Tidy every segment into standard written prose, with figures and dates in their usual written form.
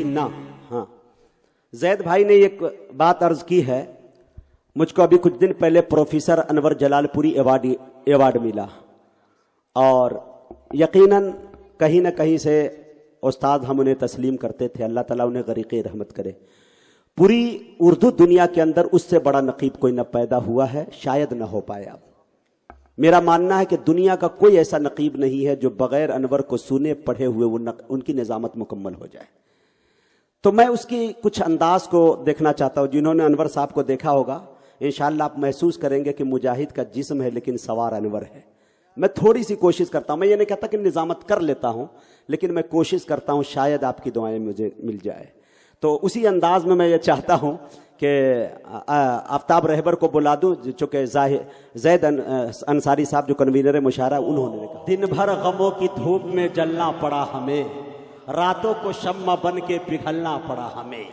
نہ. ہاں زید بھائی نے ایک بات عرض کی ہے, مجھ کو ابھی کچھ دن پہلے پروفیسر انور جلال پوری ایوارڈ ملا, اور یقیناً کہیں نہ کہیں سے استاد ہم انہیں تسلیم کرتے تھے, اللہ تعالیٰ انہیں غریق رحمت کرے. پوری اردو دنیا کے اندر اس سے بڑا نقیب کوئی نہ پیدا ہوا ہے, شاید نہ ہو پائے. اب میرا ماننا ہے کہ دنیا کا کوئی ایسا نقیب نہیں ہے جو بغیر انور کو سنے پڑھے ہوئے ان کی نظامت مکمل ہو جائے. تو میں اس کی کچھ انداز کو دیکھنا چاہتا ہوں. جنہوں نے انور صاحب کو دیکھا ہوگا انشاءاللہ آپ محسوس کریں گے کہ مجاہد کا جسم ہے لیکن سوار انور ہے. میں تھوڑی سی کوشش کرتا ہوں, میں یہ نہیں کہتا کہ نظامت کر لیتا ہوں, لیکن میں کوشش کرتا ہوں شاید آپ کی دعائیں مجھے مل جائے. تو اسی انداز میں یہ چاہتا ہوں کہ آفتاب رہبر کو بلا دوں, چونکہ زید انصاری صاحب جو کنوینر مشاعرہ انہوں نے کہا, دن بھر غموں کی دھوپ میں جلنا پڑا ہمیں, راتوں کو شمع بن کے پگھلنا پڑا ہمیں.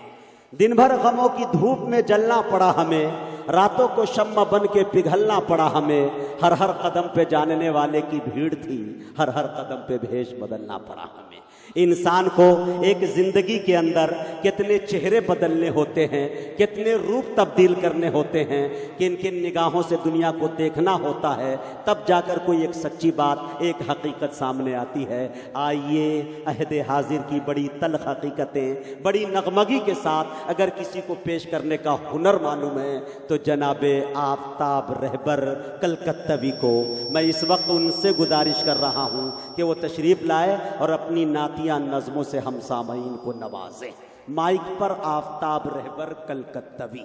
دن بھر غموں کی دھوپ میں جلنا پڑا ہمیں, راتوں کو شمع بن کے پگھلنا پڑا ہمیں. ہر ہر قدم پہ جاننے والے کی بھیڑ تھی, ہر ہر قدم پہ بھیش بدلنا پڑا ہمیں. انسان کو ایک زندگی کے اندر کتنے چہرے بدلنے ہوتے ہیں, کتنے روپ تبدیل کرنے ہوتے ہیں, کن کن نگاہوں سے دنیا کو دیکھنا ہوتا ہے, تب جا کر کوئی ایک سچی بات, ایک حقیقت سامنے آتی ہے. آئیے عہد حاضر کی بڑی تلخ حقیقتیں بڑی نغمگی کے ساتھ اگر کسی کو پیش کرنے کا ہنر معلوم ہے تو جناب آفتاب رہبر کلکتوی کو میں اس وقت ان سے گزارش کر رہا ہوں کہ وہ تشریف لائے اور اپنی نعتیہ نظموں سے ہم سامعین کو نوازیں. مائک پر آفتاب رہبر کلکتوی.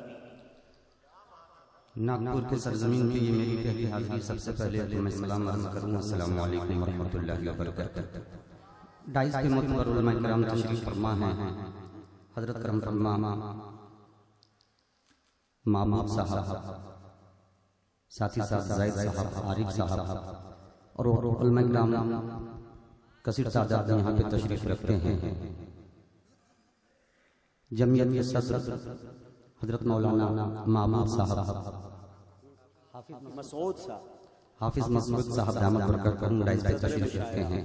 ناگپور کے سرزمین پہ یہ میری پہلی حاضری. سب سے پہلے میں سلام عرض کروں, السلام علیکم ورحمۃ اللہ وبرکاتہ. ڈائز پہ معتبر علماء کرام تشریف فرما ہیں, حضرت کرم فرما محمود صاحب, ساتھی ساتھ زید صاحب, عارف صاحب اور علماء کرام کثیر تعداد یہاں پہ تشریف رکھتے ہیں. جمعیت کے صدر حضرت مولانا محمود صاحب, حافظ مسعود صاحب رحمت برکت کرم ڈائز پہ تشریف رکھتے ہیں.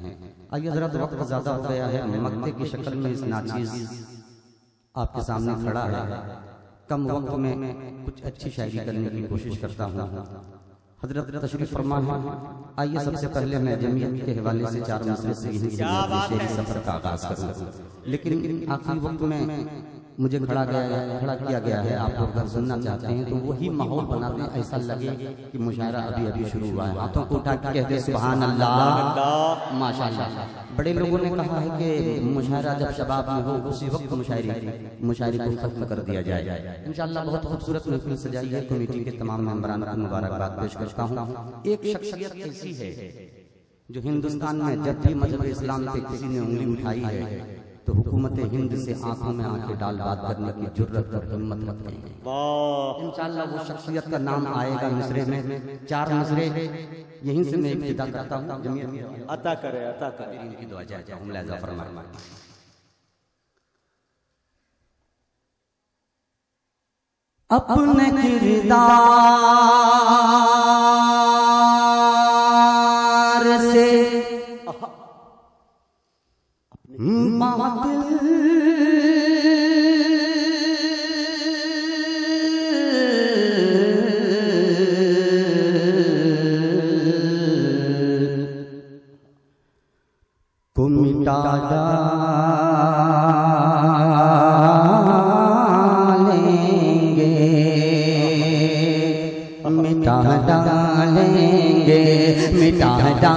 آئیے حضرت, وقت زیادہ ہو گیا ہے, مقطع کی شکل میں اس ناچیز آپ کے سامنے کھڑا ہے. کم وقت میں کچھ اچھی شاعری کرنے کی کوشش کرتا ہوں. حضرت تشریف فرما ہے. آئیے سب سے پہلے میں جمعیت کے حوالے سے 4 مسئلے سے ہی شعری سفر کا آغاز کروں, لیکن آخری وقت میں مجھے کھڑا کیا گیا ہے. آپ لوگ اگر سننا چاہتے ہیں تو وہی ماحول بنا دیں, ایسا لگے کہ مشاعرہ ابھی ابھی شروع ہوا ہے. ہاتھوں کو اٹھا کے کہتے سبحان اللہ, ماشاءاللہ. بڑے لوگوں نے کہا ہے کہ مشاعرہ جب شباب میں ہو اسی وقت مشاعرے کو ختم کر دیا جائے. انشاءاللہ بہت خوبصورت محفل سجائی ہے. کمیٹی کے تمام ممبران کو مبارکباد پیش کرتا ہوں. ایک شخصیت ایسی ہے جو ہندوستان میں جب بھی مذہب اسلام پہ کسی نے انگلی اٹھائی ہے تو حکومت ہند سے آنکھوں میں آنکھیں ڈال بات کرنے کی جرت اور ہمت رکھتے ہیں. انشاءاللہ وہ شخصیت کا نام آئے گا مصرے میں. 4 مصرے یہیں سے میں ابتدا کرتا ہوں. جمعیت عطا کرے ان کی دعا چاہتا ہوں, ملاحظہ فرمائیں. اپنے کردار سے کو مٹا ڈالیں گے, مٹا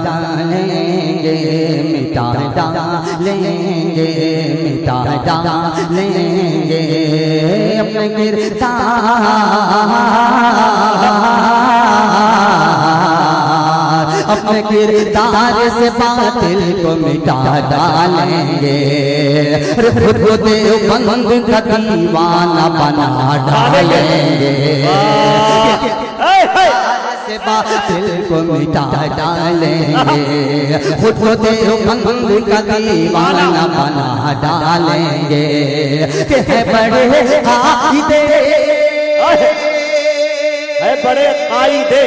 ڈالیں گے, مٹا ڈالیں گے, مٹا ڈالیں گے اپنے کردار, اپنے کردار سے باطل کو مٹا ڈالیں گے. خود کو دیوبند کا دیوانہ بنا ڈالیں گے, باطل کو مٹا ڈالیں گے. خود کو دیوبند کا دیوانہ بنا ڈالیں گے. کہ بڑے قائدے, بڑے قائدے,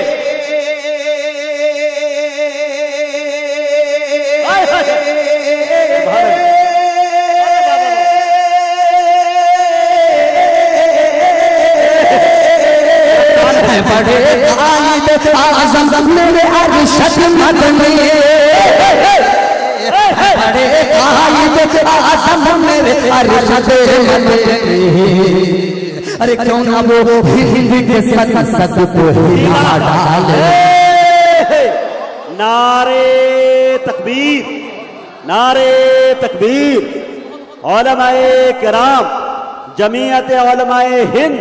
قائد اعظم میرے ارشد مدنی، بڑے قائد اعظم میرے ارشد مدنی، ارے کیوں نہ وہ ہند کے سنسد کو ہلا ڈالے۔ نعرے تکبیر، نعرے تکبیر۔ علماء کرام، جمعیت علماء ہند،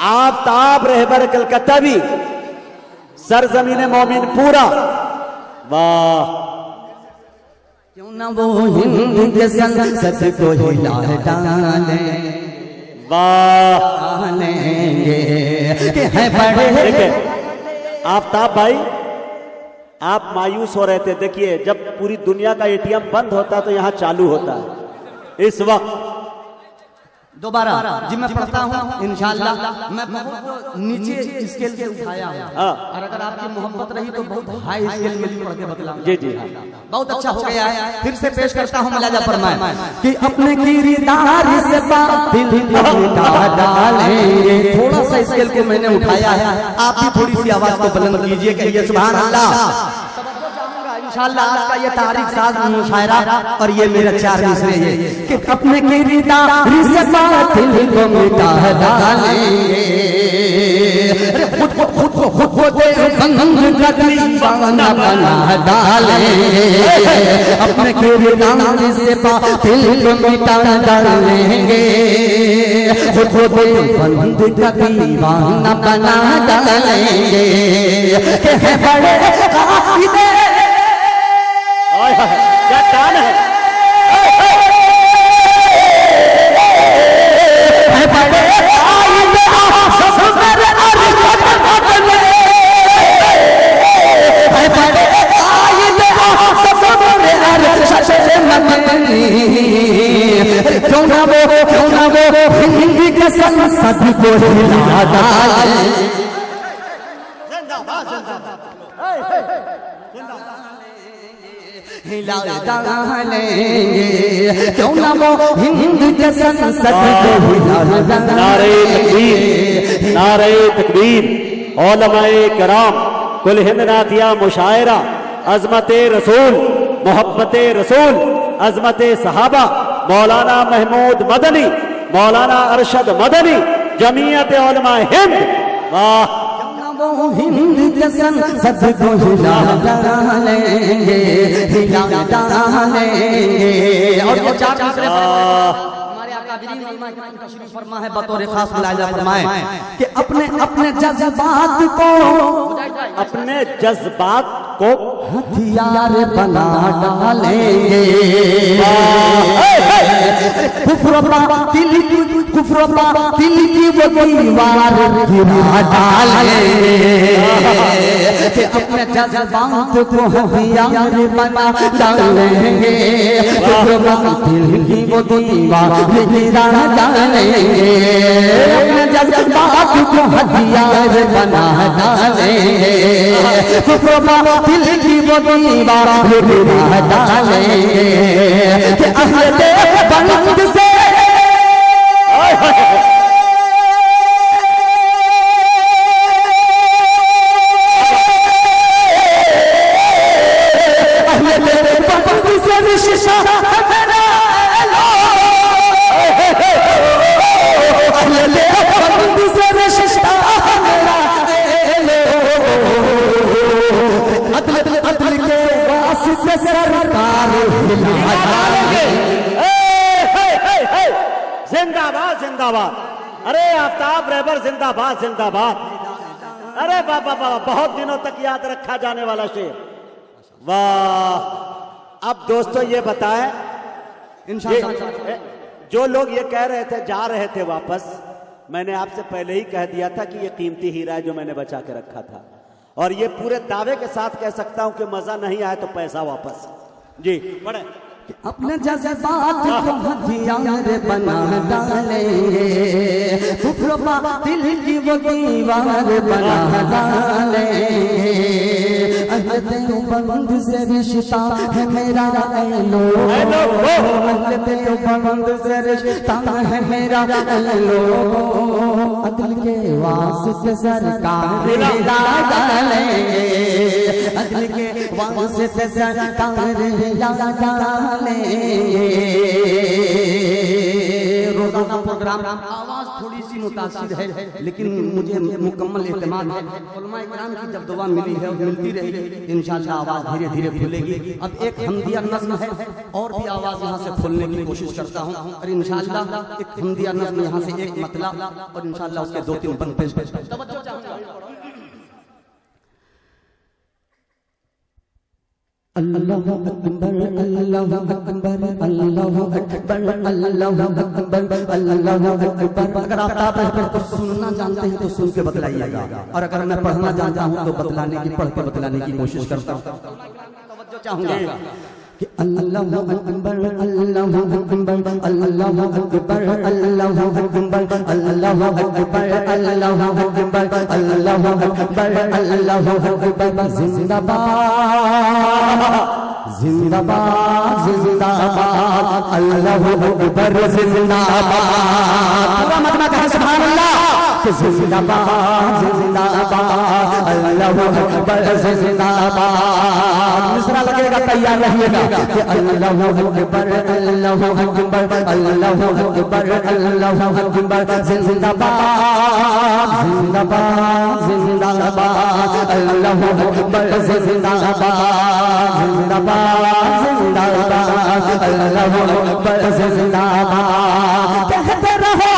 آفتاب رہبر کلکتہ بھی، سرزمین مومن پورا، واہ کیوں نہ وہ ہند کے سنسد کو ہلا ڈالے، واہ ڈالیں کہ ہے بڑے۔ دیکھیں آفتاب بھائی، آپ مایوس ہو رہے تھے، دیکھیے جب پوری دنیا کا اے ٹی ایم بند ہوتا ہے تو یہاں چالو ہوتا ہے۔ اس وقت دوبارہ جی میں پڑھتا ہوں انشاءاللہ، میں بہت نیچے اسکیل سے اٹھایا ہوں، اور اگر آپ کی محبت رہی تو بہت ہائی اسکیل میں پڑھ کے بتلاؤں۔ جی جی ہاں، بہت اچھا ہو گیا ہے۔ پھر سے پیش کرتا ہوں ملاحظہ فرمائیں کہ اپنے کردار سے باطل مٹا ڈالیں گے۔ تھوڑا سا اسکیل کو میں نے اٹھایا ہے، آپ بھی تھوڑی سی آواز کو بلند کیجئے کہ یہ سبحان اللہ۔ انشاءاللہ آج کا یہ تاریخ ساز مشاعرہ اور یہ میرا 4 مصرے یہ کہ اپنے کردار سے باطل کو مٹا ڈالیں گے، خود بند کا دیوانہ بنا ڈالیں گے، اپنے کردار سے باطل کو مٹا ڈالیں گے، خود بند کا دیوانہ بنا ڈالیں گے کہ ہے بڑے قائد کیا ٹان ہے، بڑے قائد اعظم میرے ارشد مدنی، بڑے قائد اعظم میرے ارشد مدنی، کیوں نہ وہ ہند کے سنسد کو ہلا ڈالے۔ ہلا ڈالیں گے، کیوں نہ وہ ہند کے سنسد کو ہلا ڈالیں۔ نعرے تکبیر، نعرے تکبیر۔ علماء کرام، کل ہند نعتیہ مشاعرہ، عظمت رسول، محبت رسول، عظمت صحابہ، مولانا محمود مدنی، مولانا ارشد مدنی، جمعیت علماء ہند، واہ ہند کے سنسد کو ہلا ڈالیں گے، ہلا ڈالیں گے۔ اور یہ 4 مصرے ہمارے اکابرین علماء کرام تشریف فرما ہے، بطور خاص ملاحظہ فرمائیں کہ اپنے جذبات کو، اپنے جذبات کو ہتھیار بنا ڈالیں گے، کفر و باطل کی وہ دیوار گرا ڈالیں گے، کہ اپنے جذبات کو ہتھیار بنا ڈالیں گے، کفر و باطل کی وہ دیوار گرا ڈالیں گے، اپنے جذبات کو ہتھیار بنا ڈالیں گے، کفر و باطل کی وہ دیوار گرا ڈالیں گے، کہ اہل بلند سے زندہ باد، زندہ باد۔ ارے آفتاب رہبر زندہ باد، زندہ باد۔ ارے بابا بابا، بہت دنوں تک یاد رکھا جانے والا شعر، واہ۔ اب دوستو یہ بتائیں، جو لوگ یہ کہہ رہے تھے جا رہے تھے واپس، میں نے آپ سے پہلے ہی کہہ دیا تھا کہ یہ قیمتی ہیرا ہے جو میں نے بچا کے رکھا تھا، اور یہ پورے دعوے کے ساتھ کہہ سکتا ہوں کہ مزہ نہیں آئے تو پیسہ واپس۔ جی پڑھیں۔ اپنے جذبات کو ہتھیار بنا ڈالیں گے، کفر و باطل کی وہ دیوار بنا ڈالیں گے، دیوبند سے رشتہ ہے میرا اے لوگو، اہل دیوبند سے رشتہ ہے میرا اے لوگو، عدل کے واسطے سرکار لگا لیں گے، عدل کے واسطے سرکار لگا لیں گے۔ روزانہ پروگرام آواز تھوڑی سی متاثر ہے لیکن مجھے مکمل اعتماد ہے علماء اکرام کی جب دعا ملی ہے اور ملتی رہے گی انشاءاللہ آواز دھیرے دھیرے پھولے گی۔ اب ایک حمدیہ نظم ہے اور بھی آواز یہاں سے کھولنے کی کوشش کرتا ہوں اور انشاءاللہ ایک حمدیہ نظم یہاں سے ایک مطلب اور انشاءاللہ اس کے 2-3 بند پیش توجہ چاہوں گا۔ اللہ اکبر اللہ اکبر اللہ اکبر اللہ اکبر اللہ اکبر۔ اگر آپ کچھ سننا جانتے ہیں تو سن کے بتلائیے گا اور اگر میں پڑھنا جانتا ہوں تو بتلانے کی پڑھ کے بتلانے کی کوشش کرتا ہوں۔ توجہ چاہوں گا کہ اللہ اکبر اللہ اکبر اللہ اکبر اللہ اکبر اللہ اکبر اللہ اکبر اللہ اکبر اللہ اکبر۔ زندہ باد زندہ باد زندہ باد اللہ اکبر زندہ باد۔ پورا مجمع کہے سبحان اللہ کہ زندہ باد زندہ باد اللہ اکبر زندہ باد۔ مصرع لگے گا تیار رہیے گا کہ اللہ اکبر اللہ اکبر اللہ اکبر اللہ اکبر۔ زندہ باد زندہ باد زندہ باد اللہ اکبر زندہ باد زندہ باد زندہ باد اللہ اکبر زندہ باد۔ کہتے رہو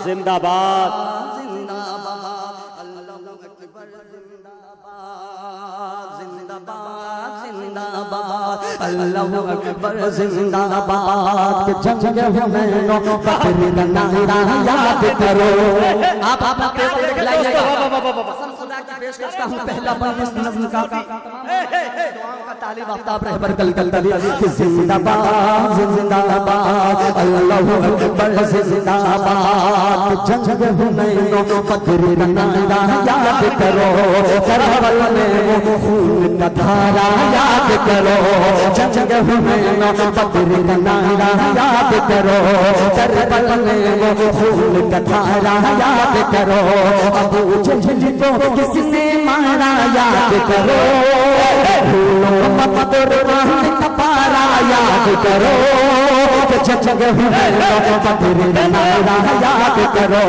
زندہ باد زندہ باد اللہ اکبر زندہ باد زندہ باد زندہ باد اللہ اکبر زندہ باد۔ کہ جنگ حنین و بدر کا نعرہ یاد کرو۔ آپ دیکھ لائیے گا قسم خدا کی پیش کرتا ہوں پہلا بند اس نظم کا دعاؤں کا طالب آفتاب رہبر کلکل کہ زندہ باد زندہ باد اللہ اکبر زندہ باد۔ جنگ حنین و بدر کا نعرہ یاد کرو، کربل میں وہ خون کا دھارا یاد کرو، جنگ حنین و بدر کا نعرہ یاد کرو، کربل میں وہ خون کا دھارا یاد کرو، ابو جہل کو کس نے مارا یاد کرو، مت قربان کا پارا یاد کرو، جنگ حنین و بدر کا نعرہ یاد کرو،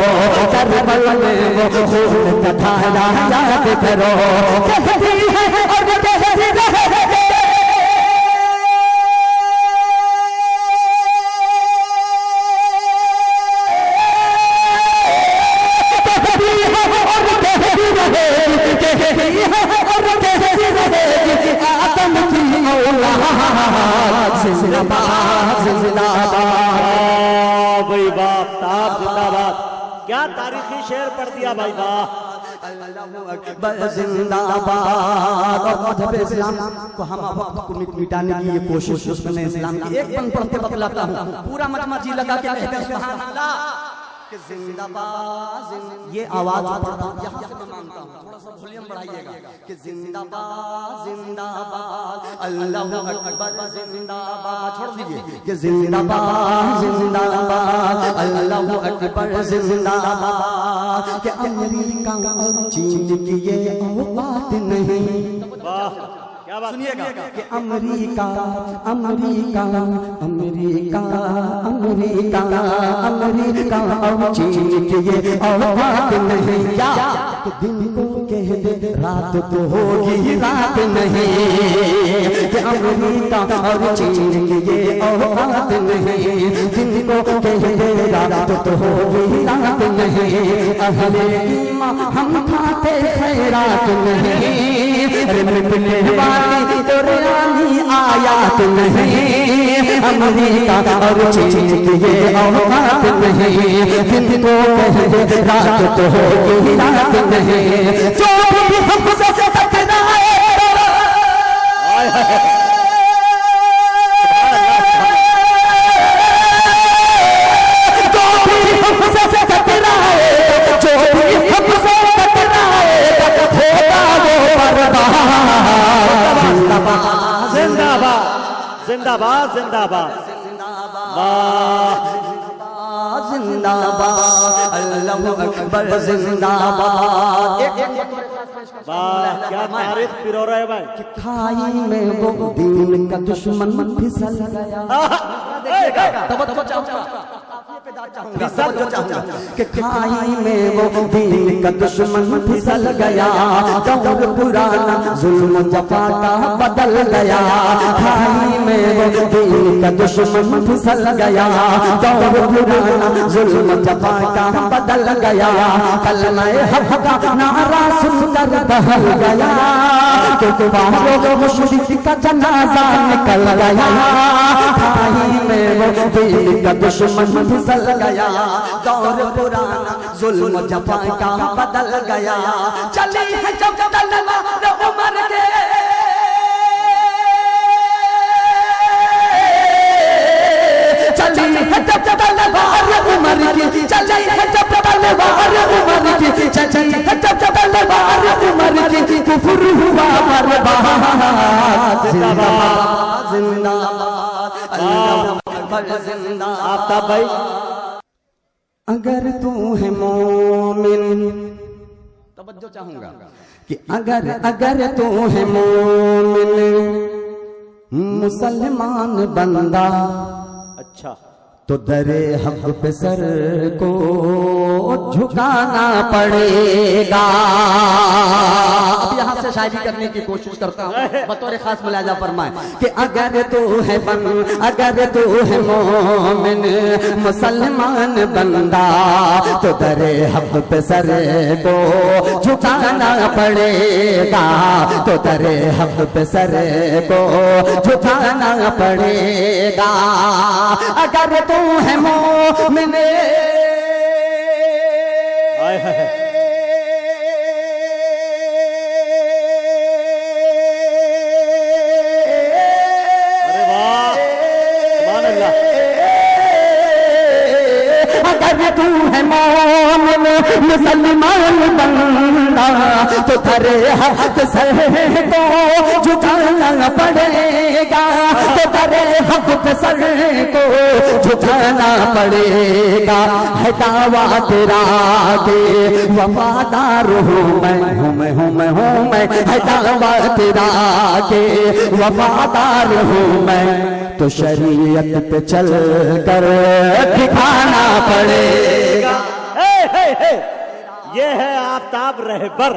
کربل میں وہ خون کا دھارا یاد کرو۔ کہتی ہے اور کہتی رہے بھائی باپ تاب زندہ باد۔ کیا تاریخی شعر پڑھ دیا بھائی باپ۔ اللہ اکبر زندہ باد۔ اور مذہب اسلام کو ہم وقت کو مٹانے کی یہ کوشش دشمن اسلام کی ایک بند پڑھ کے بتلاتا ہوں، پورا مجمع جی لگا کے کہتے ہیں سبحان اللہ کہ زندہ باد۔ یہ آواز پڑھتا ہوں یہاں سے میں مانتا ہوں، تھوڑا سا والیوم بڑھائیے گا کہ زندہ باد زندہ باد اللہ اکبر زندہ باد۔ چھوڑ دیجئے کہ زندہ باد زندہ باد اللہ اکبر زندہ باد۔ کہ امریکہ اور چین کی یہ اوقات نہیں، سنیے گا کہ امریکہ امریکہ امریکہ امریکہ امریکہ اور چین کی یہ اوقات نہیں، کیا کہ دن کو کہہ دے رات تو ہوگی رات نہیں، کہ امریکہ اور چین کی یہ اوقات نہیں، دن کو کہہ دے رات تو ہوگی رات نہیں، اہل ایمان ہم کھاتے خیرات نہیں، مٹنے والی قرآنی آیات نہیں، امریکہ اور چین کی یہ اوقات نہیں، دن کو کہہ دے رات تو ہوگی رات نہیں، جو بھی ہم سے ٹکرائے زندہ باد زندہ باد زندہ باد، اللہ اکبر زندہ باد، واہ کیا تاریخ پرو رہے بھائی، کھائی میں وہ دین کا دشمن پھسل گیا، کہ کھائی میں وہ دین کا دشمن پھسل گیا، دور پرانا ظلم جفا کا بدل گیا، کھائی میں وہ دین کا دشمن پھسل گیا، دور پرانا ظلم جفا کا بدل گیا، کلمہ حق کا نعرہ سن کر بہل گیا، کہ کفاروں مشرک کا جنازہ نکل گیا، کھائی میں وہ دین کا دشمن پھسل گیا، دور پرانا ظلم جفا کا بدل گیا، چلی ہے جب تلوار عمر کے، چلی ہے جب تلوار عمر کی، چلی ہے جب تلوار عمر کی، چلی ہے جب تلوار عمر کی، کفر ہوا برباد، زندہ باد زندہ باد، اللہ اکبر زندہ باد۔ آفتاب بھائی اگر تو ہے مومن، توجہ چاہوں گا کہ اگر تو ہے مومن مسلمان بندہ، اچھا تو در حق پہ سر کو جھکانا پڑے گا۔ اب یہاں سے شاعری کرنے کی کوشش کرتا ہوں، بطور خاص ملاحظہ فرمائیں کہ اگر تو ہے مومن مسلمان بندہ، تو در حق پہ سر کو جھکانا پڑے گا، تو در حق پہ سر کو جھکانا پڑے گا۔ اگر تو ہے مومن، اگر تو ہے مومن مسلمان بندہ، تو در حق سر کو جھکانا پڑے گا، تو در حق سر کو جھکانا پڑے گا۔ ہے دعویٰ تیرا کہ وفادار ہوں میں، ہے دعویٰ تیرا کہ وفادار ہوں میں، تو شریعت پہ چل کر دکھانا پڑے گا۔ یہ ہے آفتاب رہبر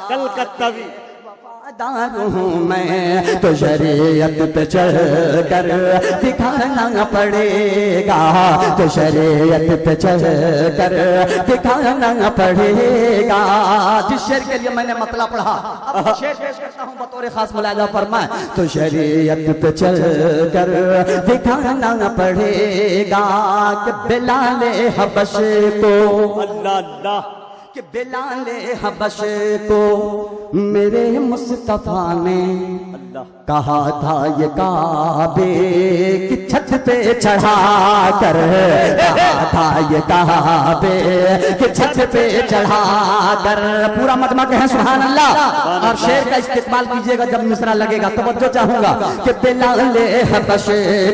کلکتوی، وفادار ہوں میں، تو شریعت پہ چل کر دکھانا پڑے گا، تو شریعت پہ چل کر دکھانا پڑے گا۔ جس شعر کے لیے میں نے مطلع پڑھا، اب شعر پیش کرتا ہوں بطور خاص ملاحظہ فرمائیں، تو شریعت پہ چل کر دکھانا پڑے گا کہ بلال حبش کو، اللہ اللہ، کہ بلال حبش کو میرے مصطفیٰ نے کہا تھا یہ کعبے کی چھت پہ چڑھا کر، کہا تھا یہ کعبے کی چھت پہ چڑھا کر۔ پورا مجمع کہیں سبحان اللہ، اور شعر کا استقبال کیجئے گا جب مصرع لگے گا۔ توجہ چاہوں گا کہ بلال حبش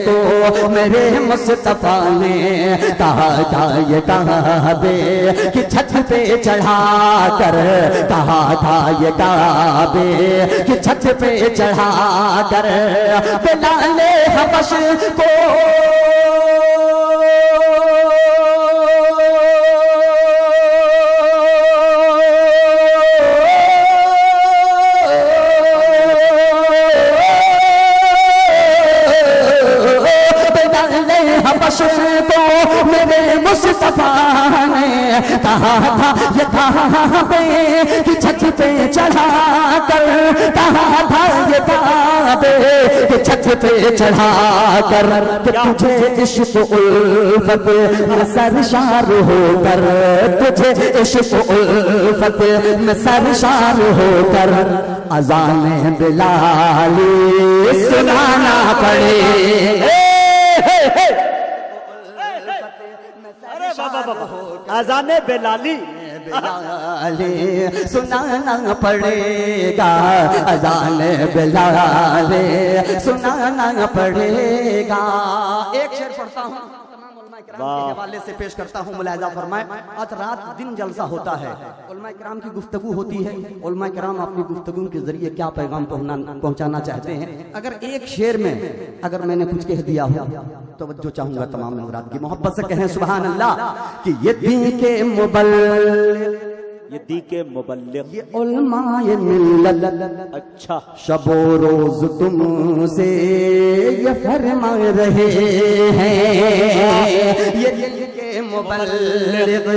کو میرے مصطفیٰ نے کہا تھا یہ کعبے کی چھت پہ چڑھا کر، کہا تھا یہ کعبے کی چھت پہ چڑھا کر، بلال حبش کو کہا تھا یہ کعبے کی چھت پہ چڑھا کر، کہا تھا یہ کعبے کی چھت پہ چڑھا کر کہ تجھے عشق الفت میں سرشار ہو کر، تجھے عشق الفت میں سرشار ہو کر اذان بلالی سنانا پڑے۔ اذان بلالی سنانا پڑے گا، اذان بلالی سنانا پڑے گا۔ ایک شعر پڑھتا ہوں تمام علماء کرام کے حوالے سے پیش کرتا ہوں، ملاحظہ فرمائیں۔ آج رات دن جلسہ ہوتا ہے، علماء کرام کی گفتگو ہوتی ہے، علماء کرام اپنی گفتگو کے ذریعے کیا پیغام پہنچانا چاہتے ہیں۔ اگر ایک شعر میں اگر میں نے کچھ کہہ دیا ہو، توجہ چاہوں گا تمام حضرات کی، محبت سے کہیں سبحان اللہ کہ یہ دین کے مبلغ، یہ دی کے مبلغ، یہ علماء ملت، اچھا شب و روز تم سے یہ فرما رہے ہیں، یہ دین کے مبلغ،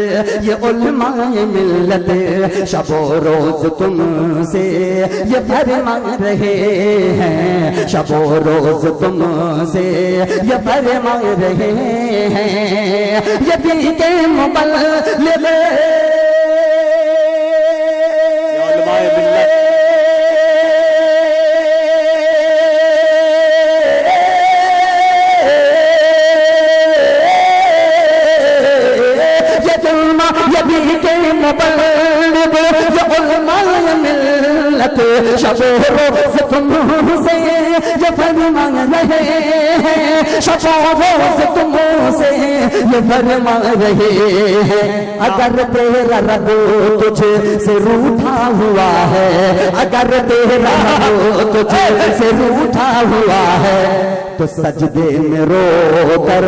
یہ علماء ملت شب و روز تم سے یہ فرما رہے ہیں، شب و روز تم سے یہ فرما رہے ہیں، یہ دین کے مبلغ شب و روز تم سے یہ فرما رہے ہیں، شب و روز تم سے یہ فرما رہے ہیں۔ اگر تیرا رب تجھ سے روٹھا ہوا ہے، اگر تیرا رب تجھ سے روٹھا ہوا ہے تو سجدے میں رو کر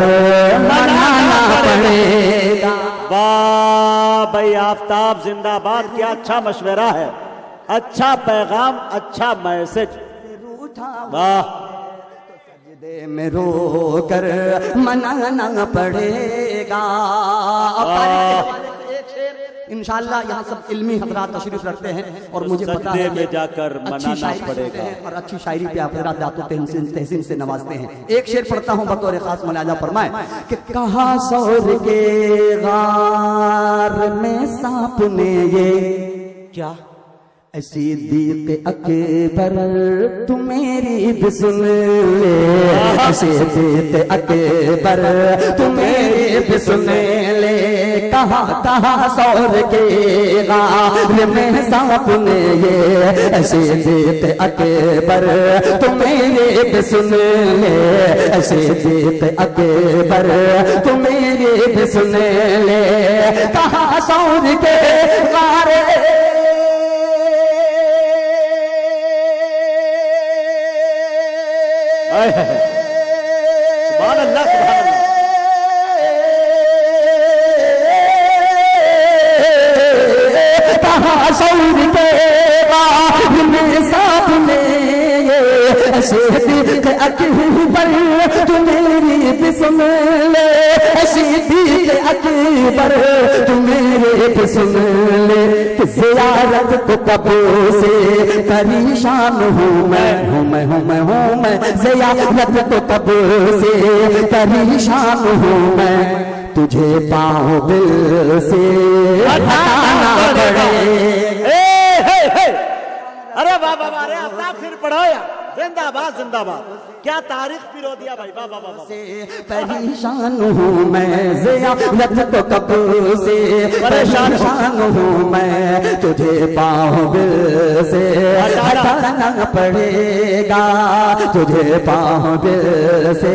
منانا پڑے گا۔ واہ بھائی آفتاب زندہ باد، کیا اچھا مشورہ ہے، اچھا پیغام، اچھا میسج، واہ سجدے میں رو کر منانا پڑے گا۔ انشاءاللہ یہاں سب علمی حضرات تشریف رکھتے ہیں اور مجھے پتا ہے میں جا کر منانا پڑے گا، اور اچھی شاعری پہ حضرات ذات و تحسین سے نوازتے ہیں۔ ایک شعر پڑھتا ہوں بطور خاص، ملاحظہ فرمائیں کہ کہا سور کے غار میں سانپ نے یہ کیا اے صدیق اکبر تو میری بھی سن لے، اے صدیق اکبر تو میری بھی سن لے، کہا سور کے غار میں سانپ نے یہ، اے صدیق اکبر تو میری بھی سن لے، اے صدیق اکبر تو میری بھی سن لے، کہا سور کے غار سبحان اللہ سبحان اللہ۔ کہا سور کے غار میں سانپ نے یہ، صدیق اکبر تو میری بھی سن لے، صدیق اکبر تو میری بھی سن لے، کہ زیارت کو کب سے پریشان ہوں میں زیارت کو کب سے پریشان ہوں میں، تجھے پاؤں دل سے ہٹانا پڑے۔ ارے واہ واہ، ارے آپ پھر پڑھو یار، زندہ باد زندہ باد، کیا تاریخ پیرو دیا بھائی، واہ واہ واہ۔ پریشان ہوں میں زیارت کو کب سے پریشان ہوں میں، تجھے پاؤں دل سے ہٹانا پڑے گا، تجھے پاؤں دل سے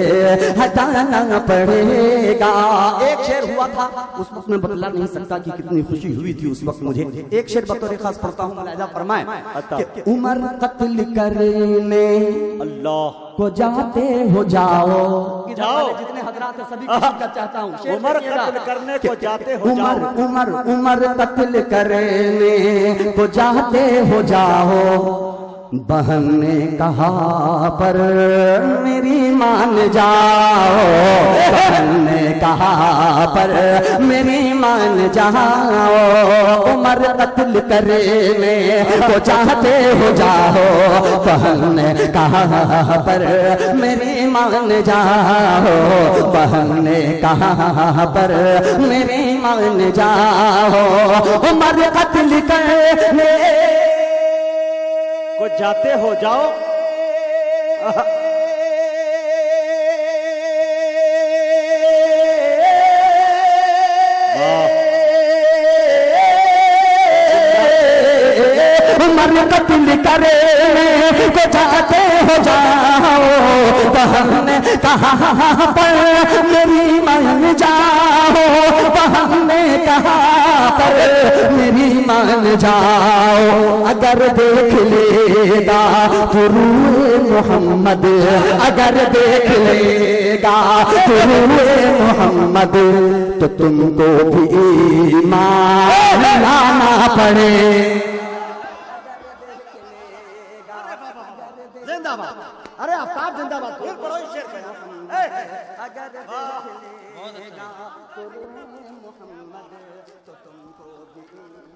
ہٹانا پڑے گا۔ ایک شعر ہوا تھا اس وقت میں بتلا نہیں سکتا کہ کتنی خوشی ہوئی تھی اس وقت مجھے۔ ایک شعر بطور خاص پڑھتا ہوں، ملاحظہ فرمائیں کہ عمر قتل کرنے اللہ کو جاتے ہو جاؤ، جتنے حضرات ہیں سبھی کو شرکت چاہتا ہوں۔ عمر قتل کرنے کو جاتے ہو جاؤ، عمر قتل کرنے کو جاتے ہو جاؤ، بہن نے کہا پر میری مان جاؤ، بہن نے کہا پر میری مان جاؤ، عمر قتل کرنے کو چاہتے ہو جاؤ، بہن نے کہا پر میری مان جاؤ، بہن نے کہا پر میری مان جاؤ، عمر قتل کرنے کو جاتے ہو جاؤ، عمر قتل کرے کو جاتے ہو جاؤ، بہن نے کہا پر میری مان جاؤ، بہن نے کہا پر میری مان جاؤ، اگر دیکھ لے گا طلوع محمد، اگر دیکھ لے گا طلوع محمد تو تم کو بھی ایمان لانا پڑے۔ زندہ باد، ارے آفتاب زندہ باد، پھر پڑھو اس شعر پہ۔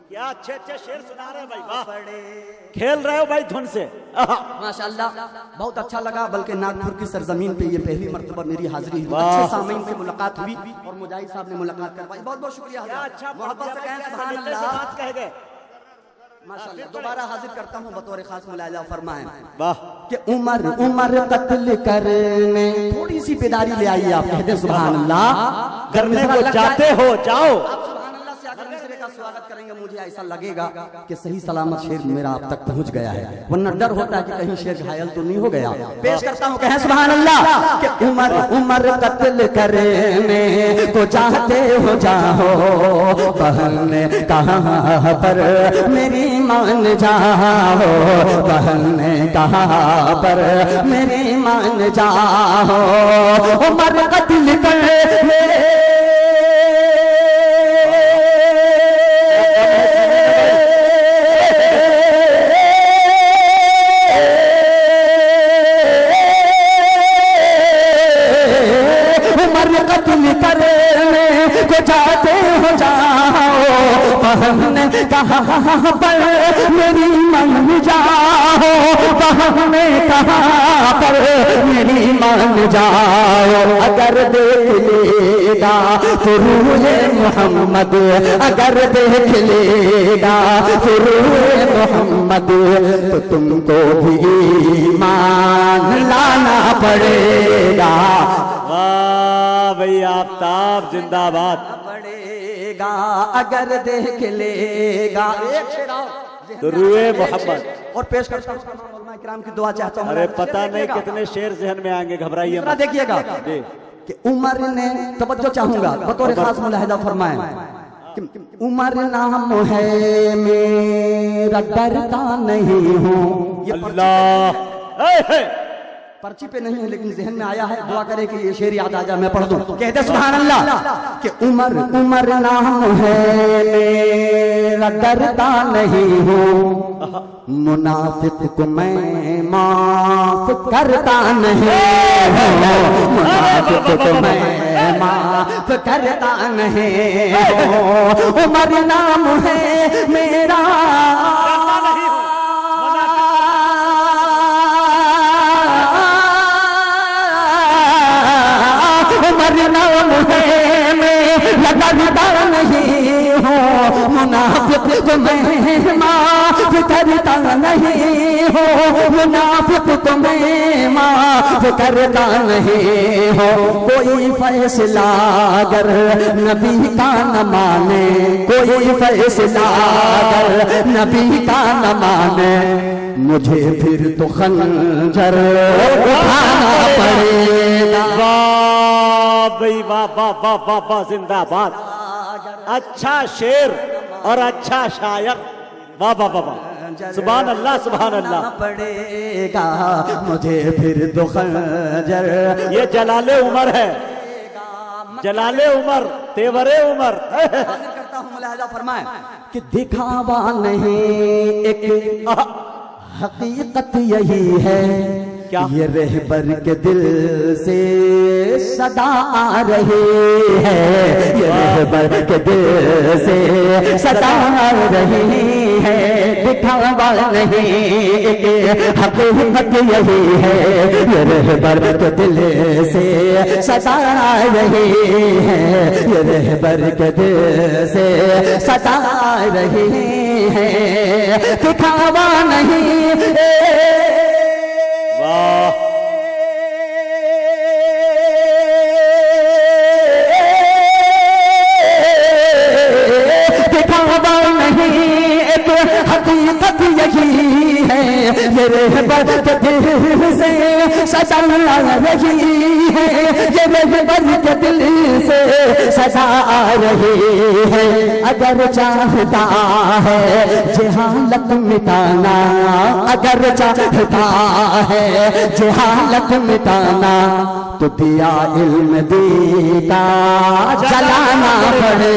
کیا اچھے اچھے شعر سنا رہے بھائی، واہ، کھیل رہے ہو بھائی دھن سے، ماشاءاللہ بہت اچھا لگا، بلکہ ناگپور کی سرزمین پہ یہ پہلی مرتبہ میری حاضری ہوئی، اچھے سامعین سے ملاقات ہوئی اور مجاہد صاحب نے ملاقات کروائی، بہت بہت شکریہ حضرت، محبت سے کہیں سبحان اللہ، کہہ گئے ماشاءاللہ۔ دوبارہ حاضر کرتا ہوں بطور خاص ملاحظہ فرمائیں واہ کہ عمر قتل کرنے، تھوڑی سی بیداری لے آئیے آپ، کہتے ہیں سبحان اللہ کرنے کو جاتے ہو جاؤ، سبحان اللہ سے اگر مصرے کا سواگت کریں گے مجھے ایسا لگے گا کہ صحیح سلامت شعر میرا آپ تک پہنچ گیا ہے، ورنہ ڈر ہوتا ہے کہ کہیں شعر گھائل تو نہیں ہو گیا۔ پیش کرتا ہوں کہیں سبحان اللہ کہ عمر قتل کرنے کو چاہتے ہو جاؤ، بہن نے کہا پر میری مان جاؤ، بہن نے کہا پر میری مان جاؤ، عمر قتل کرنے کو جاتے ہو جاؤ، بہن نے کہا پر میری مان جاؤ، بہن نے کہا پر میری مان جاؤ، اگر دیکھ لے گا طلوع محمد، اگر دیکھ لے گا طلوع محمد تو تم کو بھی ایمان لانا پڑے گا۔ واہ بھئی آفتاب زندہ باد، پڑے گا اگر دیکھ لے گا، ایک شعر اور طلوع محمد، اور پیش کرتا ہوں علماء کرام کی دعا چاہتا ہوں۔ ارے پتہ نہیں کتنے شعر ذہن میں آئیں گے، گھبرائیے مت، دیکھیے گا کہ عمر نے، توجہ چاہوں گا بطور خاص ملاحظہ فرمائیں، عمر نام ہے میرا ڈرتا نہیں ہوں، اللہ پرچی پہ نہیں ہے لیکن ذہن میں آیا ہے، دعا کرے کہ یہ شعر یاد آ جائے میں پڑھ دوں، کہتے سبحان اللہ کہ عمر نام ہے میرا ڈرتا نہیں ہوں، منافق کو میں معاف کرتا نہیں ہوں، منافق کو میں معاف کرتا نہیں ہوں، عمر نام ہے میرا نام ہے میں لگتا نہیں ہوں، منافق کو میں معاف کرتا نہیں ہوں، منافق کو میں معاف کرتا نہیں ہوں، کوئی فیصلہ اگر نبی کا نہ مانے، کوئی فیصلہ اگر نبی کا نہ مانے مجھے پھر تو خنجر اٹھانا پڑے گا۔ بھئی واہ واہ واہ واہ واہ زندہ باد، اچھا شعر اور اچھا شاعر، واہ واہ واہ واہ، سبحان اللہ سبحان اللہ، پڑے گا مجھے پھر تو خنجر۔ یہ جلال عمر ہے، جلال عمر، تیور عمر۔ کرتا ہوں ملاحظہ فرمائیں کہ دکھاوا نہیں ایک حقیقت یہی ہے کیا؟ یہ رہبر کے دل سے صدا آ رہی ہے، یہ رہبر کے دل سے صدا آ رہی ہے، دکھاوا نہیں حقیقت یہی ہے، یہ رہبر کے دل سے صدا آ رہی ہے، یہ رہبر کے دل سے صدا آ رہی ہے، دکھاوا نہیں واہ دکھاوا نہیں، ایک حقیقت یہی ہے، یہ رہبر کے دل سے صدا آ رہی ہے، یہ رہبر کے دل سے صدا آ رہی ہے، اگر چاہتا ہے جہالت مٹانا، اگر چاہتا ہے جہالت مٹانا تو دیا علم دیتا جلانا پڑے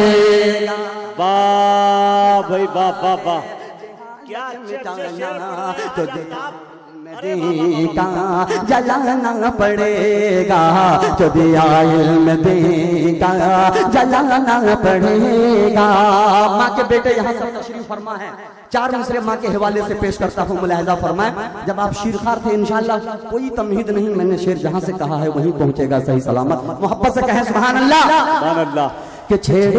گا، واہ بھائی واہ واہ واہ کیا مٹانا تو دیا دیتا جلانا پڑے گا، جو دیا علم دیتا جلانا پڑے گا۔ ماں کے بیٹے یہاں سب تشریف فرما ہے، 4 مصرے ماں کے حوالے سے پیش کرتا ہوں، ملاحظہ فرمائیں۔ جب آپ شیرخوار تھے انشاءاللہ کوئی تمہید نہیں، میں نے شعر جہاں سے کہا ہے وہیں پہنچے گا صحیح سلامت، محبت سے کہیں سبحان اللہ سبحان اللہ۔ کہ چھیڑ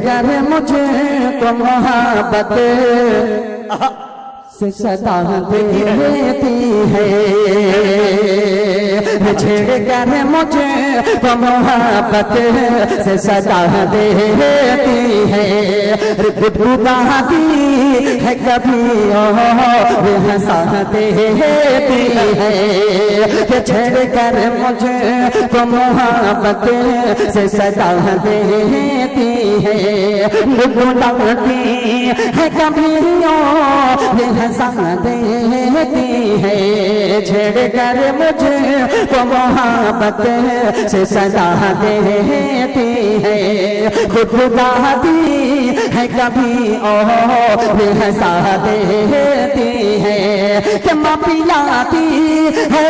کر مجھے تو محبت سے صدا دیتی ہے، چھیڑ کر مجھے تو محبت سے صدا دیتی ہے، گدگداتی ہے کبھی اور ہنسا دیتی ہے، کہ چھیڑ کر مجھے تو محبت سے صدا دیتی ہے، گدگداتی ہے کبھی اور ہنسا دیتی ہے، چھیڑ کر مجھے تو محبت سے صدا دیتی ہے، گدگداتی ہے کبھی اور ہنسا دیتی ہے، کہ ماں پلاتی ہے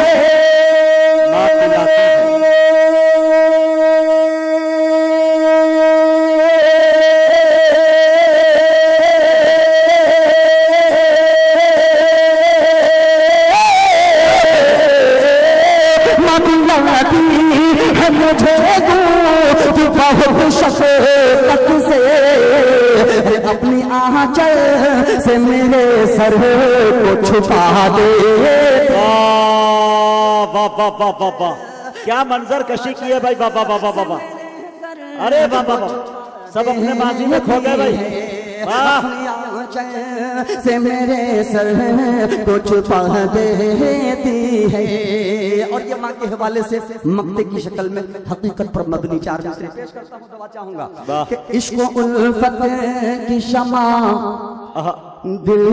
مجھے تو بہت شفقت سے اپنی آنچل سے میرے سر کو چھپا دے، واہ واہ واہ واہ واہ واہ کیا منظر کشی کی ہے بھائی، واہ واہ واہ واہ واہ، ارے واہ واہ واہ سب اپنے ماضی میں کھو گئے بھائی، سے میرے سر کو چھپا دیتی ہے۔ اور یہ ماں کے حوالے سے مقطع کی شکل میں حقیقت پر مبنی 4 مصرے پیش کرتا ہوں، دعا چاہوں گا کہ عشق و الفت کی شمع دل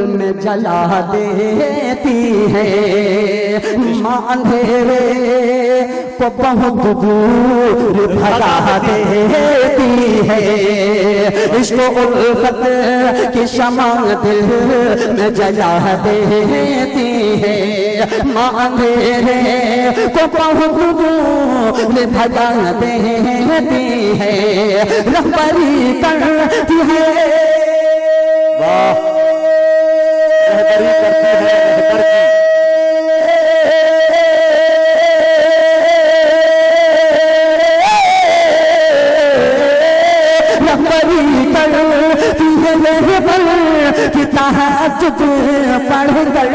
میں جلا دیتی ہے، ماں اندھیرے کو بہت دور بھگا دیتی ہے، عشق و الفت کی شمع دل میں جلا دیتی ہے، ماں اندھیرے کو بہت دور بھگا دیتی ہے، رہبری کرتی ہے رہبری کرتی ہے، رہبری کرتی ہے، رہبر کی تہجد پڑھ کر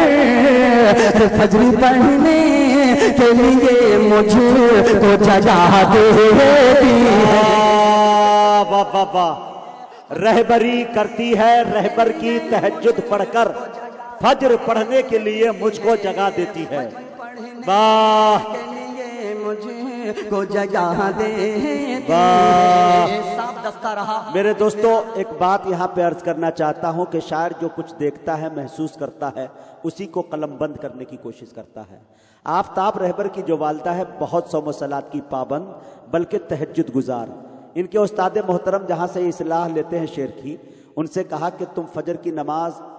فجر پڑھنے کے لیے مجھ کو جگا دیتی ہے، واہ واہ واہ رہبری کرتی ہے، رہبر کی تہجد پڑھ کر فجر پڑھنے کے لیے مجھ کو جگا دیتی ہے، واہ مجھے کو جگا دیتی واہ۔ ہے، صاف دستہ رہا۔ میرے دوستو ایک بات یہاں پہ عرض کرنا چاہتا ہوں کہ شاعر جو کچھ دیکھتا ہے محسوس کرتا ہے اسی کو قلم بند کرنے کی کوشش کرتا ہے۔ آفتاب رہبر کی جو والدہ ہے بہت صوم و صلات کی پابند بلکہ تہجد گزار، ان کے استاد محترم جہاں سے اصلاح لیتے ہیں شعر کی، ان سے کہا کہ تم فجر کی نماز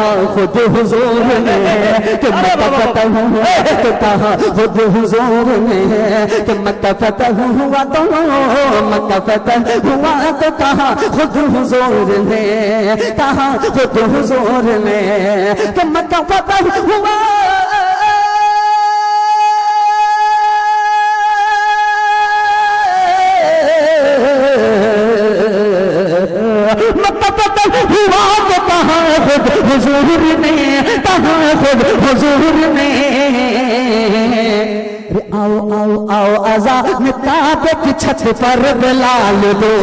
کہا خود حضور نے کہ مکہ فتح ہوا، تو کہا خود حضور نے کہ مکہ فتح ہوا، تو مکہ فتح ہوا، تو کہا خود حضور نے، کہا خود حضور نے کہ مکہ فتح ہوا۔ مکہ فتح ہوا تو کہاں خود حضور نے، کہاں خود حضور نے۔ آؤ آؤ آؤ اذان کعبے کی چھت پر بلال دو،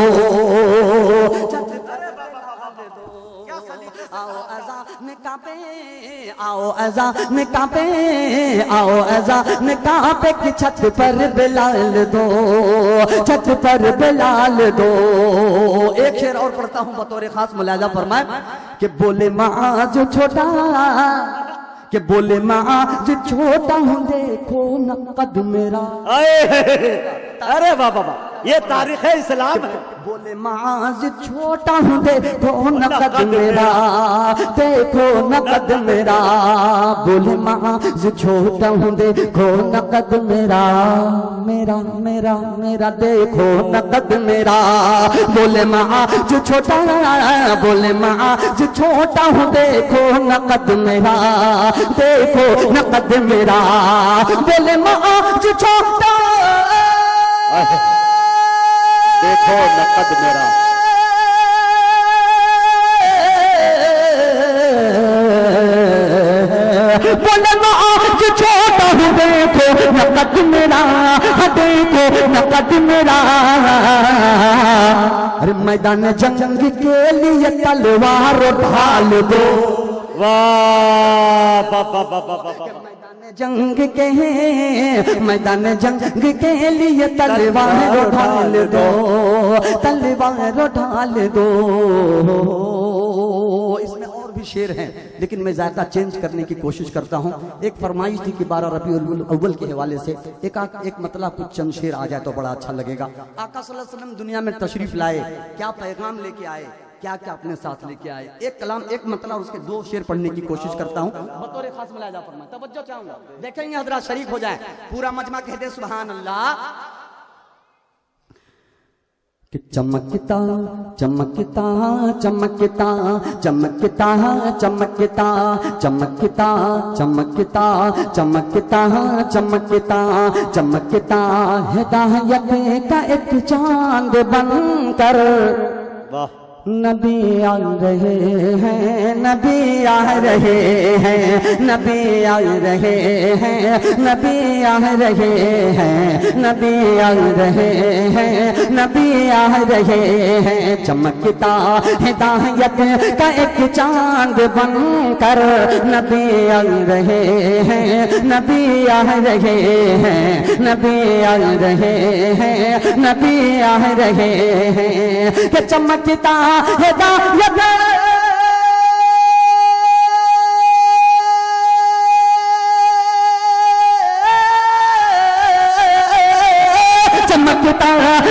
آؤ اذان کعبے، آؤ اذان کعبے، آؤ اذان کعبے کی چھت پر بلال دو، چھت پر بلال دو۔ ایک شعر اور پڑھتا ہوں بطور خاص، ملاحظہ فرمائے کہ بولے معاذ چھوٹا، کہ بولے معاذ چھوٹا ہوں دیکھو نہ قد میرا۔ ارے واہ واہ، یہ تاریخ اسلام ہے۔ بولے معاذ چھوٹا ہوں دیکھو نہ قد میرا، دیکھو نہ قد میرا، بولے معاذ چھوٹا ہوں دیکھو نہ قد میرا، میرا میرا میرا دیکھو نہ قد میرا۔ بولے معاذ چھوٹا، بولے معاذ چھوٹا ہوں دیکھو نہ قد میرا، دیکھو نہ قد میرا، بولے معاذ چھوٹا دیکھو نہ قد میرا۔ بولے معاذ چھوٹا ہوں دیکھو نہ قد میرا، دیکھو نہ قد میرا۔ ارے میدان جنگ کے لیے تلوار ڈھال دو، واہ واہ واہ واہ واہ واہ۔ جنگ کے میدان جنگ کے لیے تلوار ڈھال دو، تلوار ڈھال دو۔ اس میں اور بھی شعر ہیں لیکن میں ذائقہ چینج کرنے کی کوشش کرتا ہوں۔ ایک فرمائش تھی کہ 12 ربیع الاول کے حوالے سے ایک مطلب کچھ چند شعر آ جائے تو بڑا اچھا لگے گا۔ آقا صلی اللہ علیہ وسلم دنیا میں تشریف لائے، کیا پیغام لے کے آئے، کیا کیا اپنے ساتھ لے کے آئے۔ ایک کلام، ایک مطلب اور اس کے 2 شعر پڑھنے کی کوشش کرتا ہوں بطور خاص ملاحظہ فرمائیں، توجہ چاہوں گا، دیکھیں گے حضرات شریک ہو جائیں، پورا مجمع کہہ دے سبحان اللہ۔ کہ چمکتا چمکتا چمکتا چمکتا چمکتا چمکتا چمکتا چمکتا چمکتا چمکتا ہدایت کا ایک چاند بن کر نبی آ رہے ہیں، نبی آ رہے ہیں، نبی آ رہے ہیں، نبی آ رہے ہیں، نبی آ رہے ہیں، نبی آ رہے ہیں۔ چمکتا ہدایت کا ایک چاند بن کر نبی آ رہے ہیں، نبی آ رہے ہیں، نبی آ رہے ہیں، نبی آ رہے ہیں۔ کہ چمکتا ہدایت چمکتا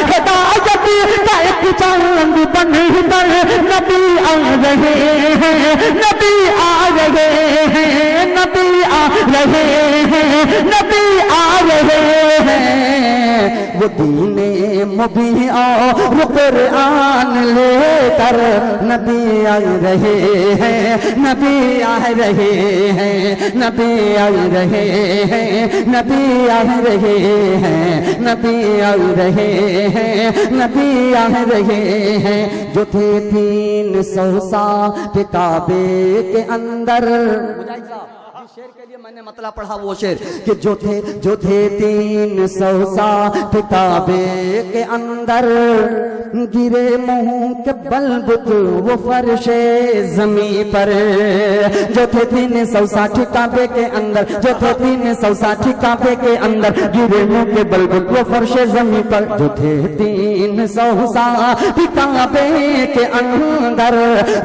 ہدایت کا ایک چاند بن کر نبی آ رہے ہیں، نبی آ رہے ہیں، نبی آ رہے ہیں، نبی آ رہے ہیں۔ وہ دین مبین اور قرآن لے کر نبی آ رہے ہیں، نبی آ رہے ہیں، نبی آ رہے ہیں، نبی آ رہے ہیں، نبی آ رہے ہیں، نبی آ رہے ہیں۔ جو تھے 300 سال کعبے کے اندر، شعر کے لیے میں نے مطلب پڑھا وہ شعر کہ جو تھے 300 سال کعبے کے اندر، گرے منہ کے بل بت وہ فرش زمین پر۔ جو تھے 300 سال کعبے کے اندر، جو تھے 300 سال کعبے کے اندر، گرے منہ کے بل بت وہ فرش زمین پر۔ جو تھے 300 سال کعبے کے اندر،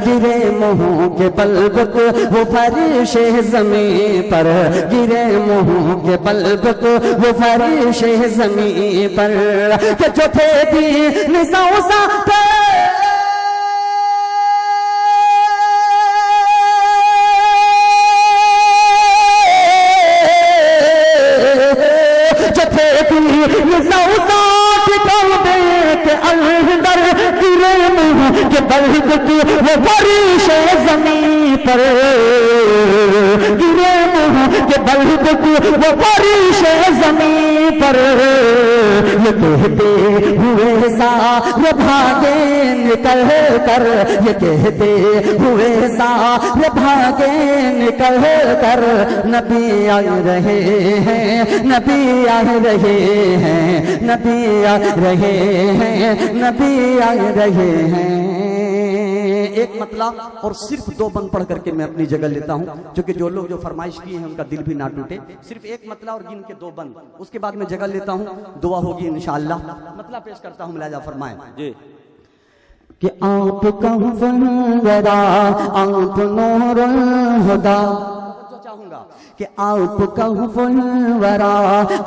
گرے منہ کے بل بت وہ فرش زمین پر، گرے منہ کے بل بت وہ فرش زمین پر۔ کہ جو تھے 300 سال برق کی وہ بارش زمین پر گرے منہ کے برق کی وہ بارش زمین پر یہ کہتے ہوئے سارے بھاگے نکل کر یہ کہتے ہوئے سارے بھاگے نکل کر نبی آ رہے ہیں نبی آ رہے ہیں نبی آ رہے ہیں نبی آ رہے ہیں. ایک مطلب اور صرف 2 بند پڑھ کر کے میں اپنی جگہ لیتا ہوں چونکہ جو لوگ جو فرمائش کی ہیں ان کا دل بھی نہ ٹوٹے. صرف ایک مطلب اور گن کے 2 بند, اس کے بعد میں جگہ لیتا ہوں, دعا ہوگی انشاءاللہ. مطلب پیش کرتا ہوں, ملاحظہ فرمائیں جی. کہ آپ کا ورا آپ نور الہدا, چاہوں گا کہ آپ کا ورا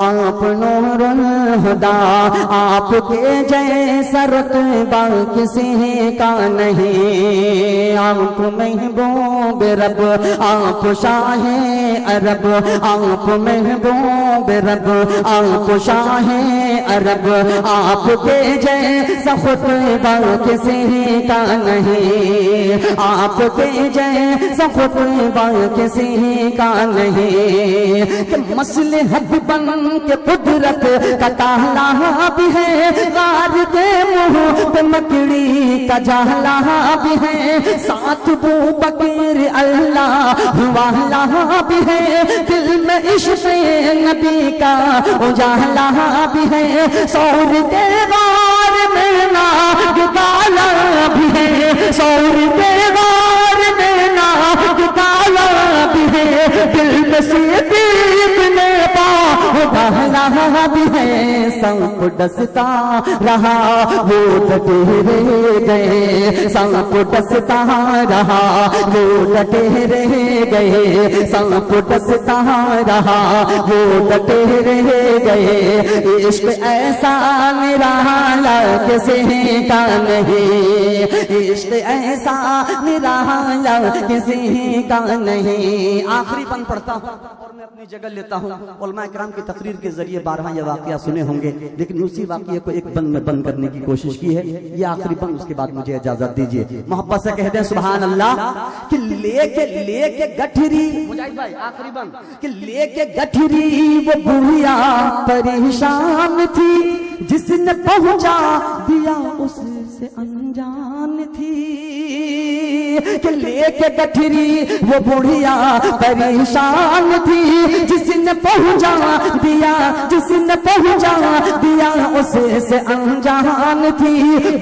آپ نور الہدا, آپ کے جیسا رتبہ کسی کا نہیں. آپ محبوب رب آپ شاہ عرب, آپ محبوب رب آپ شاہ عرب, آپ کے جیسا خطبہ کسی کا نہیں. آپ کے جیسا خطبہ کسی کا نہیں. کہ مصلحت بن کے قدرت کا تالا بھی ہے, غار کے منہ پہ مکڑی کا جالا بھی ہے, ساتھ ابو بکر اللہ والا بھی ہے, دل میں عشق نبی کا اجالا بھی ہے, سور کے غار میں ناگ کالا بھی ہے, سور کے غار میں ناگ کالا بھی ہے, دل میں صدیق نے ڈالا بھی ہے. سب ڈستا رہا وہ ڈٹے رہ گئے, سب ڈستا رہا وہ ڈٹے رہ گئے, سب ڈستا رہا وہ ڈٹے رہ گئے. عشق ایسا نرالا کسی کا نہیں, عشق ایسا نرالا کسی کا نہیں. آخری بند پڑھتا ہوں اور میں اپنی جگہ لیتا ہوں. علماء کرام کی تقریر کے ذریعے 12 یہ واقعہ سنے ہوں گے, لیکن اسی واقعے کو ایک بند میں بند کرنے کی کوشش کی ہے. یہ آخری بند, اس کے بعد مجھے اجازت دیجیے. محبت سے کہہ دیں سبحان اللہ. کہ لے کے گٹھری, مجاہد بھائی آخری بند, کہ لے کے گٹھری وہ بڑھیا پریشان تھی, جس نے پہنچا دیا اس سے انجان تھی. کہ لے کے گٹھری وہ بڑھیا پریشان تھی, جس نے پہنچا دیا, جس نے پہنچا دیا اس سے انجان تھی.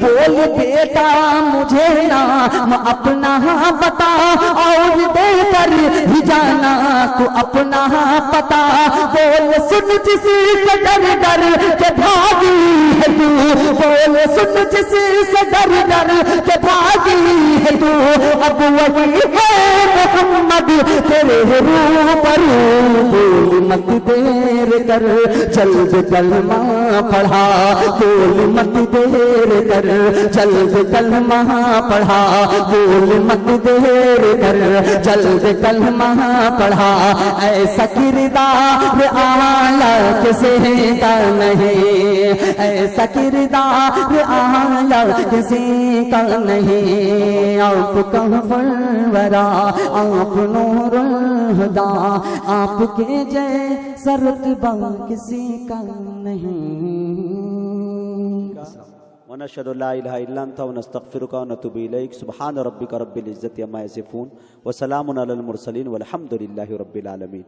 بول بیٹا مجھے نام اپنا بتا, اور دے کر ہی جانا تو اپنا پتا. بول سن جس سے ڈر ڈر کے بھاگی ہے تو, بول سن جس سے ڈر ڈر کے بھاگی ہے تو, اب وہی ہے محمد تیرے روبرو. بول مت دیر کر جلد کلمہ پڑھا, بول مت دیر کر جلد کلمہ پڑھا, بول مت دیر کر جلد کلمہ پڑھا. ایسا کردار اعلیٰ کسی کا نہیں, ایسا کردار اعلیٰ کسی کا نہیں. آپ کا ورا آپ نور الہدا, آپ کے جیسا رتبہ کسی کا نہیں. ونشهد ان لا اله الا انت ونستغفرك ونتوب اليك. سبحان ربك رب العزة عما يصفون وسلام على المرسلين والحمد لله رب العالمين.